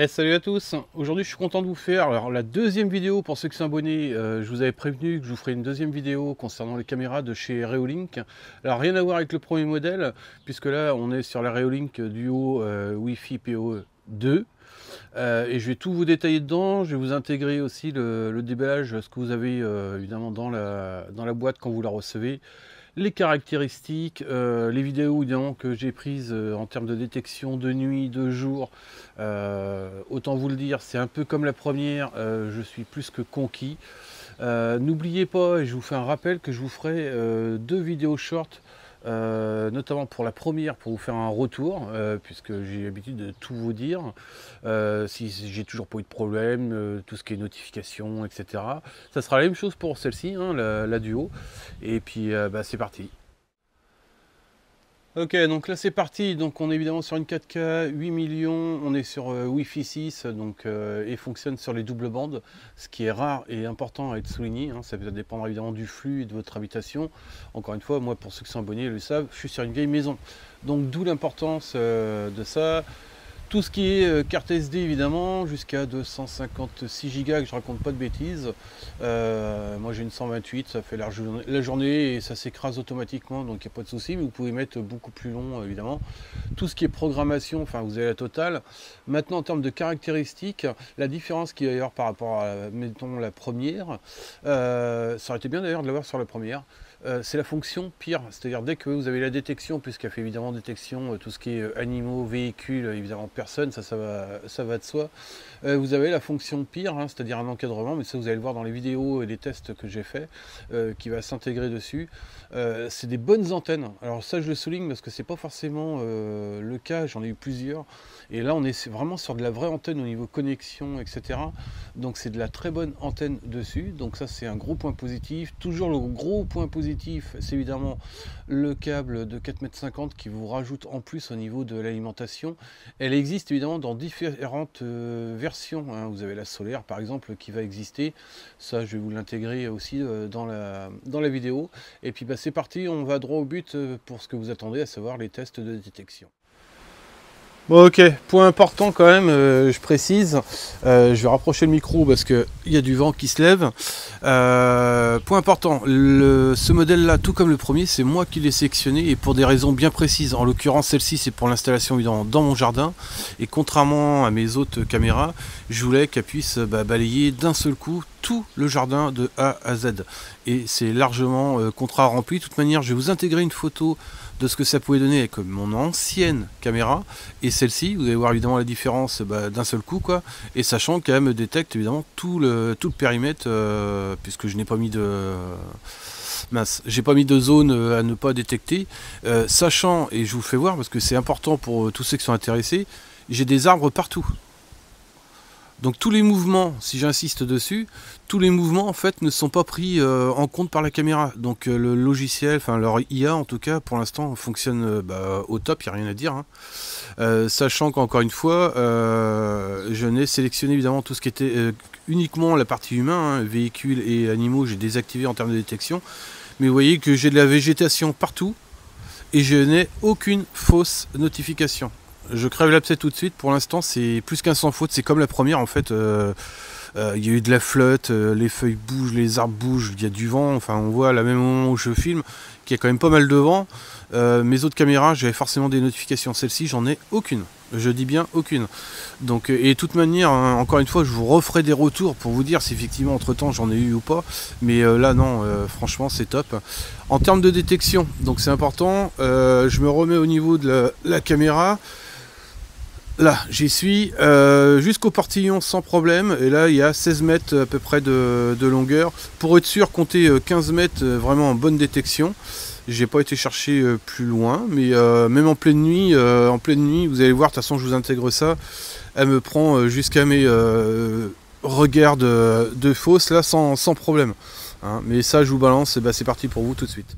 Salut à tous, aujourd'hui je suis content de vous faire la deuxième vidéo pour ceux qui sont abonnés. Je vous avais prévenu que je vous ferai une deuxième vidéo concernant les caméras de chez Reolink. Alors rien à voir avec le premier modèle, puisque là on est sur la Reolink Duo Wi-Fi PoE2. Et je vais tout vous détailler dedans, je vais vous intégrer aussi le déballage, ce que vous avez évidemment dans la boîte quand vous la recevez. Les caractéristiques, les vidéos évidemment que j'ai prises en termes de détection de nuit, de jour. Autant vous le dire, c'est un peu comme la première, je suis plus que conquis. N'oubliez pas, et je vous fais un rappel, que je vous ferai deux vidéos short, notamment pour la première, pour vous faire un retour, puisque j'ai l'habitude de tout vous dire, si j'ai toujours pas eu de problème, tout ce qui est notification, etc. Ça sera la même chose pour celle-ci, hein, la Duo, et puis c'est parti. Ok, donc là c'est parti, donc on est évidemment sur une 4K 8 millions, on est sur Wi-Fi 6, donc, et fonctionne sur les doubles bandes, ce qui est rare et important à être souligné, hein. Ça peut dépendre évidemment du flux et de votre habitation. Encore une fois, moi pour ceux qui sont abonnés le savent, je suis sur une vieille maison, donc d'où l'importance de ça. Tout ce qui est carte SD évidemment, jusqu'à 256 Go, que je raconte pas de bêtises. Moi j'ai une 128, ça fait la journée et ça s'écrase automatiquement, donc il n'y a pas de souci, mais vous pouvez mettre beaucoup plus long évidemment. Tout ce qui est programmation, enfin vous avez la totale. Maintenant en termes de caractéristiques, la différence qu'il y a d'ailleurs par rapport à, mettons, la première, ça aurait été bien d'ailleurs de l'avoir sur la première. C'est la fonction pire, c'est-à-dire dès que vous avez la détection, puisqu'elle fait évidemment détection, tout ce qui est animaux, véhicules, évidemment personne, ça va de soi. Vous avez la fonction pire, hein, c'est-à-dire un encadrement, mais ça vous allez le voir dans les vidéos et les tests que j'ai fait, qui va s'intégrer dessus. C'est des bonnes antennes. Alors ça je le souligne parce que c'est pas forcément le cas, j'en ai eu plusieurs. Et là on est vraiment sur de la vraie antenne au niveau connexion, etc. Donc c'est de la très bonne antenne dessus. Donc ça c'est un gros point positif. Toujours le gros point positif, c'est évidemment le câble de 4,50 m qui vous rajoute en plus au niveau de l'alimentation. Elle existe évidemment dans différentes versions, hein. Vous avez la solaire par exemple qui va exister. Ça je vais vous l'intégrer aussi dans la vidéo. Et puis c'est parti, on va droit au but pour ce que vous attendez, à savoir les tests de détection. Bon, ok, point important quand même, je précise, je vais rapprocher le micro parce qu'il y a du vent qui se lève. Point important, ce modèle là, tout comme le premier, c'est moi qui l'ai sélectionné et pour des raisons bien précises. En l'occurrence, celle-ci c'est pour l'installation dans mon jardin, et contrairement à mes autres caméras, je voulais qu'elle puisse balayer d'un seul coup tout le jardin de A à Z, et c'est largement contrat rempli. De toute manière, je vais vous intégrer une photo de ce que ça pouvait donner avec mon ancienne caméra et celle-ci. Vous allez voir évidemment la différence d'un seul coup, quoi, et sachant qu'elle me détecte évidemment tout le périmètre, puisque je n'ai pas mis de j'ai pas mis de zone à ne pas détecter, sachant, et je vous fais voir parce que c'est important pour tous ceux qui sont intéressés, j'ai des arbres partout. Donc tous les mouvements, si j'insiste dessus, tous les mouvements en fait ne sont pas pris en compte par la caméra. Donc le logiciel, enfin leur IA en tout cas pour l'instant fonctionne au top, il n'y a rien à dire, hein. Sachant qu'encore une fois, je n'ai sélectionné évidemment tout ce qui était uniquement la partie humain, hein, véhicules et animaux, j'ai désactivé en termes de détection. Mais vous voyez que j'ai de la végétation partout et je n'ai aucune fausse notification. Je crève l'abcès tout de suite, pour l'instant c'est plus qu'un sans faute, c'est comme la première en fait. Il y a eu de la flotte, les feuilles bougent, les arbres bougent, il y a du vent, enfin on voit à la même moment où je filme qu'il y a quand même pas mal de vent. Mes autres caméras, j'avais forcément des notifications, celle-ci j'en ai aucune, je dis bien aucune. Donc, et de toute manière, hein, encore une fois, je vous referai des retours pour vous dire si effectivement entre temps j'en ai eu ou pas, mais là non, franchement c'est top. En termes de détection, donc c'est important, je me remets au niveau de la caméra. Là, j'y suis jusqu'au portillon sans problème, et là il y a 16 mètres à peu près de longueur. Pour être sûr, comptez 15 mètres vraiment en bonne détection. J'ai pas été chercher plus loin, mais même en pleine nuit, vous allez voir, de toute façon je vous intègre ça, elle me prend jusqu'à mes regards de fosse là sans problème, hein. Mais ça je vous balance, et c'est parti pour vous tout de suite.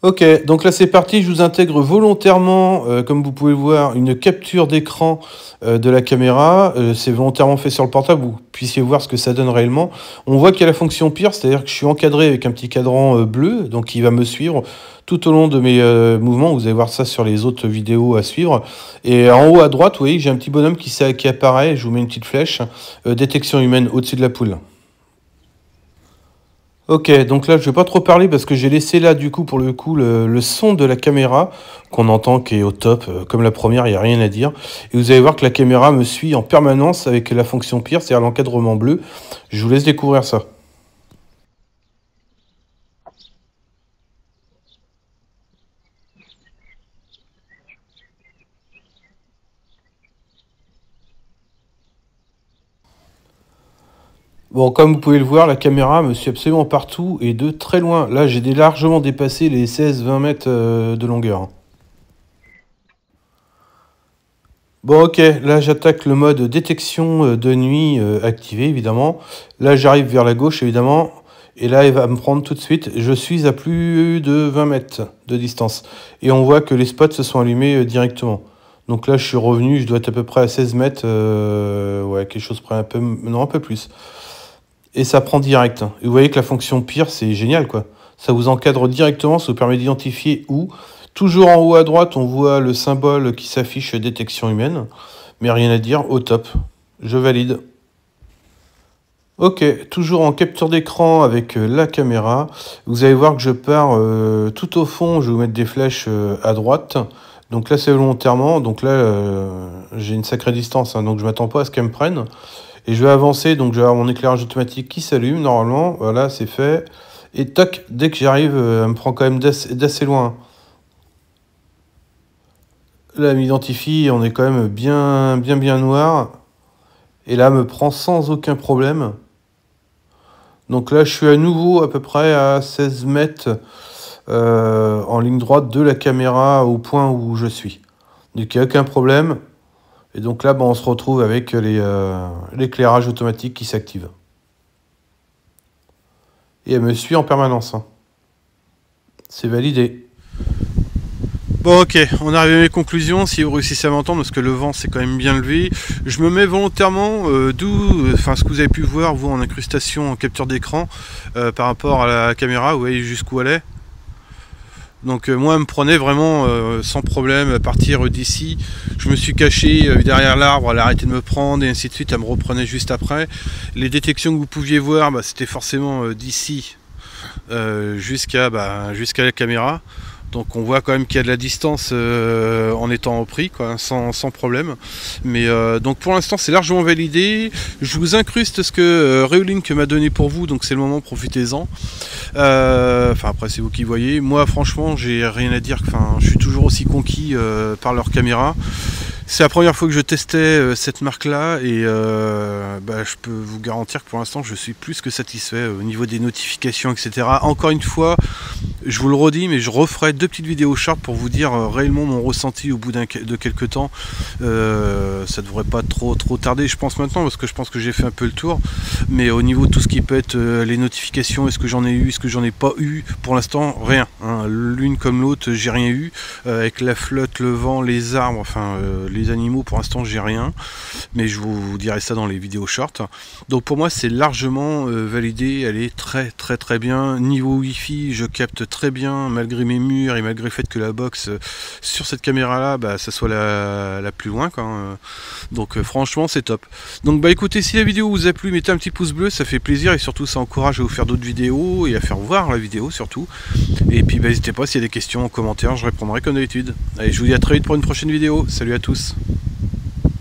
Ok, donc là c'est parti, je vous intègre volontairement, comme vous pouvez le voir, une capture d'écran de la caméra. C'est volontairement fait sur le portable, vous puissiez voir ce que ça donne réellement. On voit qu'il y a la fonction pire, c'est-à-dire que je suis encadré avec un petit cadran bleu, donc il va me suivre tout au long de mes mouvements. Vous allez voir ça sur les autres vidéos à suivre. Et en haut à droite, vous voyez, j'ai un petit bonhomme qui apparaît, je vous mets une petite flèche, détection humaine au-dessus de la poule. Ok, donc là je vais pas trop parler parce que j'ai laissé là du coup pour le coup le son de la caméra qu'on entend qui est au top, comme la première, il n'y a rien à dire. Et vous allez voir que la caméra me suit en permanence avec la fonction pire, c'est-à-dire l'encadrement bleu. Je vous laisse découvrir ça. Bon, comme vous pouvez le voir, la caméra me suit absolument partout et de très loin. Là, j'ai largement dépassé les 16-20 mètres de longueur. Bon, ok, là j'attaque le mode détection de nuit activé, évidemment. Là, j'arrive vers la gauche, évidemment. Et là, il va me prendre tout de suite. Je suis à plus de 20 mètres de distance. Et on voit que les spots se sont allumés directement. Donc là, je suis revenu, je dois être à peu près à 16 mètres. Ouais, quelque chose près un peu... Non, un peu plus. Et ça prend direct. Et vous voyez que la fonction pire, c'est génial, quoi. Ça vous encadre directement, ça vous permet d'identifier où. Toujours en haut à droite, on voit le symbole qui s'affiche détection humaine. Mais rien à dire, au top. Je valide. Ok, toujours en capture d'écran avec la caméra. Vous allez voir que je pars tout au fond, je vais vous mettre des flèches à droite. Donc là, c'est volontairement. Donc là, j'ai une sacrée distance, hein, donc je ne m'attends pas à ce qu'elle me prenne. Et je vais avancer, donc je vais avoir mon éclairage automatique qui s'allume normalement. Voilà, c'est fait. Et toc, dès que j'arrive, elle me prend quand même d'assez loin. Là, elle m'identifie, on est quand même bien noir. Et là, elle me prend sans aucun problème. Donc là, je suis à nouveau à peu près à 16 mètres en ligne droite de la caméra au point où je suis. Donc il n'y a aucun problème. Et donc là, on se retrouve avec l'éclairage automatique qui s'active. Et elle me suit en permanence. Hein. C'est validé. Bon, ok, on arrive à mes conclusions. Si vous réussissez à m'entendre, parce que le vent s'est quand même bien levé, je me mets volontairement ce que vous avez pu voir, vous, en incrustation, en capture d'écran, par rapport à la caméra, vous voyez jusqu'où elle est. Donc moi, elle me prenait vraiment sans problème à partir d'ici. Je me suis caché derrière l'arbre, elle a arrêté de me prendre et ainsi de suite. Elle me reprenait juste après. Les détections que vous pouviez voir, c'était forcément d'ici jusqu'à la caméra. Donc on voit quand même qu'il y a de la distance en étant au prix, quoi, sans problème. Mais donc pour l'instant c'est largement validé. Je vous incruste ce que Reolink m'a donné pour vous, donc c'est le moment, profitez-en. Enfin après c'est vous qui voyez. Moi franchement j'ai rien à dire, je suis toujours aussi conquis par leur caméra. C'est la première fois que je testais cette marque-là et je peux vous garantir que pour l'instant je suis plus que satisfait au niveau des notifications, etc. Encore une fois, je vous le redis, mais je referai 2 petites vidéos short pour vous dire réellement mon ressenti au bout de quelques temps. Ça devrait pas trop tarder, je pense maintenant, parce que je pense que j'ai fait un peu le tour. Mais au niveau de tout ce qui peut être les notifications, est-ce que j'en ai eu, est-ce que j'en ai pas eu, pour l'instant rien. Hein. L'une comme l'autre, j'ai rien eu. Avec la flotte, le vent, les arbres, les animaux, pour l'instant j'ai rien. Mais je vous dirai ça dans les vidéos short. Donc pour moi c'est largement validé, elle est très bien. Niveau Wi-Fi, je capte très bien malgré mes murs et malgré le fait que la box sur cette caméra là ça soit la plus loin, quoi. Donc franchement c'est top. Donc écoutez, si la vidéo vous a plu, mettez un petit pouce bleu, ça fait plaisir et surtout ça encourage à vous faire d'autres vidéos et à faire voir la vidéo surtout. Et puis n'hésitez pas, s'il y a des questions en commentaire, je répondrai comme d'habitude. Allez, je vous dis à très vite pour une prochaine vidéo. Salut à tous.